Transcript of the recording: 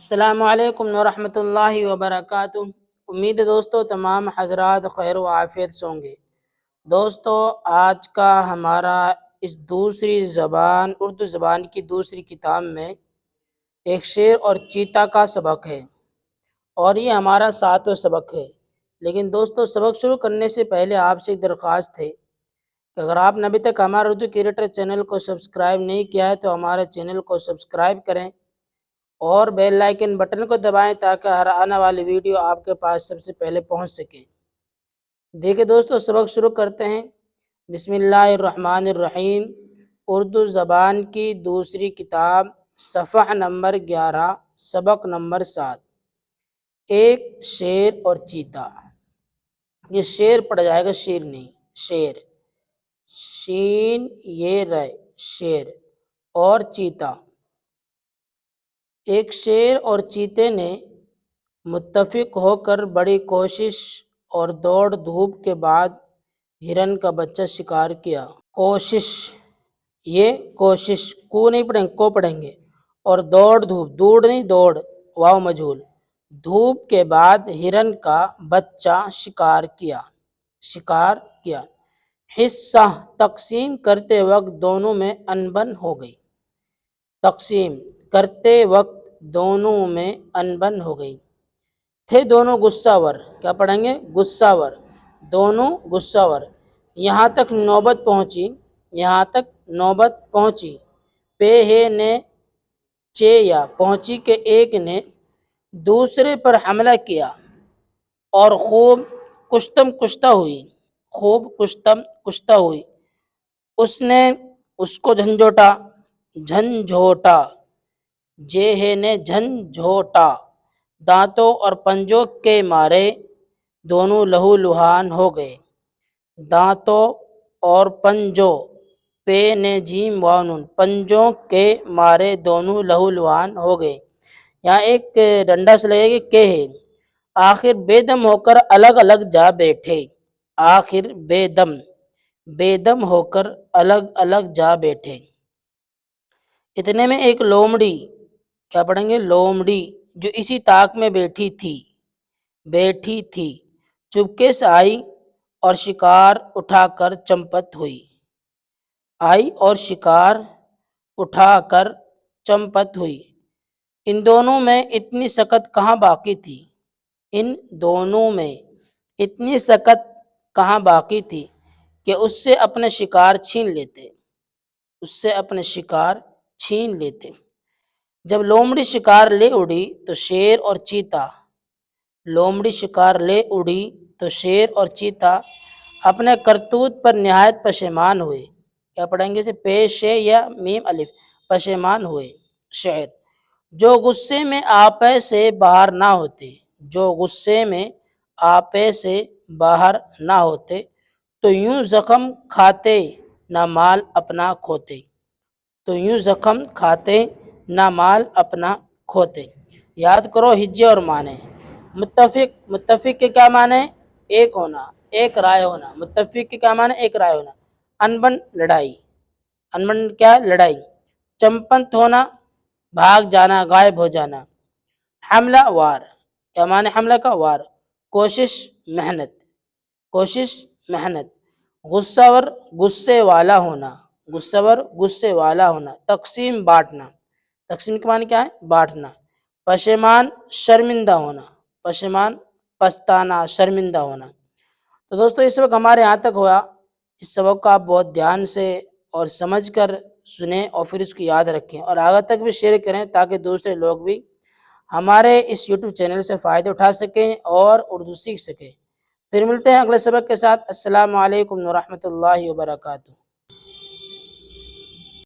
السلام علیکم ورحمۃ اللہ وبرکاتہ۔ امید ہے دوستو تمام حضرات خیر و عافیت سے ہوں گے۔ دوستو آج کا ہمارا اس دوسری زبان اردو زبان کی دوسری کتاب میں ایک شیر اور چیتا کا سبق ہے، اور یہ ہمارا 7واں سبق ہے۔ لیکن دوستو سبق شروع کرنے سے پہلے آپ سے ایک درخواست ہے کہ اگر آپ نے ابھی تک ہمارا اردو کریٹر چینل کو سبسکرائب نہیں کیا ہے تو ہمارے چینل کو سبسکرائب کریں اور بیل آئیکن بٹن کو دبائیں تاکہ ہر آنے والی ویڈیو آپ کے پاس سب سے پہلے پہنچ سکے۔ دیکھیں دوستو سبق شروع کرتے ہیں۔ بسم اللہ الرحمن الرحیم۔ اردو زبان کی دوسری کتاب صفحہ نمبر 11 سبق نمبر 7، ایک شیر اور چیتا۔ یہ شیر پڑھا جائے گا، شیر نہیں، شیر، شین یہ رے، شیر، اور چیتا۔ ایک شیر اور چیتے نے متفق ہو کر بڑی کوشش اور دوڑ دھوپ کے بعد ہرن کا بچہ شکار کیا۔ کوشش، یہ کوشش کو نہیں پڑھیں گے، کو پڑھیں گے، اور دوڑ دھوپ، دوڑ نہیں دوڑ، واو مجہول، دھوپ کے بعد ہرن کا بچہ شکار کیا، شکار کیا۔ حصہ تقسیم کرتے وقت دونوں میں انبن ہو گئی، تقسیم کرتے وقت دونوں میں انبن ہو گئی۔ تھے دونوں غصہ ور، کیا پڑھیں گے؟ غصہ ور، دونوں غصہ ور۔ یہاں تک نوبت پہنچی، یہاں تک نوبت پہنچی، پہ ہے نے چیا پہنچی کہ ایک نے دوسرے پر حملہ کیا اور خوب کشتم کشتہ ہوئی، خوب کشتم کشتہ ہوئی۔ اس نے اس کو جھنجھوٹا، جھنجھوٹا، جے ہے نے جھنجھوٹا، دانتوں اور پنجوں کے مارے دونوں لہو لہان ہو گئے۔ دانتوں اور پنجوں، پے نے جیم واو نون، پنجوں کے مارے دونوں لہو لہان ہو گئے۔ یہاں ایک ڈنڈا سے لگے گا کہ ہے، آخر بے دم ہو کر الگ الگ جا بیٹھے، آخر بے دم، بے دم ہو کر الگ الگ جا بیٹھے۔ اتنے میں ایک لومڑی، کیا پڑھیں گے؟ لومڑی، جو اسی طاق میں بیٹھی تھی، بیٹھی تھی، چپکے سے آئی اور شکار اٹھا کر چمپت ہوئی، آئی اور شکار اٹھا کر چمپت ہوئی۔ ان دونوں میں اتنی سکت کہاں باقی تھی، ان دونوں میں اتنی سکت کہاں باقی تھی کہ اس سے اپنے شکار چھین لیتے، اس سے اپنے شکار چھین لیتے۔ جب لومڑی شکار لے اڑی تو شیر اور چیتا، لومڑی شکار لے اڑی تو شیر اور چیتا اپنے کرتوت پر نہایت پشیمان ہوئے، کیا پڑھیں گے؟ اسے پیش ہے یا میم الف، پشیمان ہوئے۔ شعر، جو غصے میں آپے سے باہر نہ ہوتے، جو غصے میں آپے سے باہر نہ ہوتے، تو یوں زخم کھاتے نہ مال اپنا کھوتے، تو یوں زخم کھاتے نہ مال اپنا کھوتے۔ یاد کرو ہجے اور معنی۔ متفق، متفق کے کیا معنی؟ ایک ہونا، ایک رائے ہونا۔ متفق کے کیا معنی؟ ایک رائے ہونا۔ انبن لڑائی، انبن کیا؟ لڑائی۔ چمپت ہونا، بھاگ جانا، غائب ہو جانا۔ حملہ وار، کیا معنی حملہ کا؟ وار۔ کوشش محنت، کوشش محنت۔ غصہ ور غصے والا ہونا، غصہ ور غصے والا ہونا۔ تقسیم بانٹنا، تقسیم کے معنی کیا ہے؟ بانٹنا۔ پشیمان شرمندہ ہونا، پشیمان پچھتانا، شرمندہ ہونا۔ تو دوستو اس سبق ہمارے یہاں تک ہوا۔ اس سبق کو آپ بہت دھیان سے اور سمجھ کر سنیں اور پھر اس کو یاد رکھیں اور آگے تک بھی شیئر کریں تاکہ دوسرے لوگ بھی ہمارے اس یوٹیوب چینل سے فائدہ اٹھا سکیں اور اردو سیکھ سکیں۔ پھر ملتے ہیں اگلے سبق کے ساتھ۔ السلام علیکم ورحمۃ اللہ وبرکاتہ۔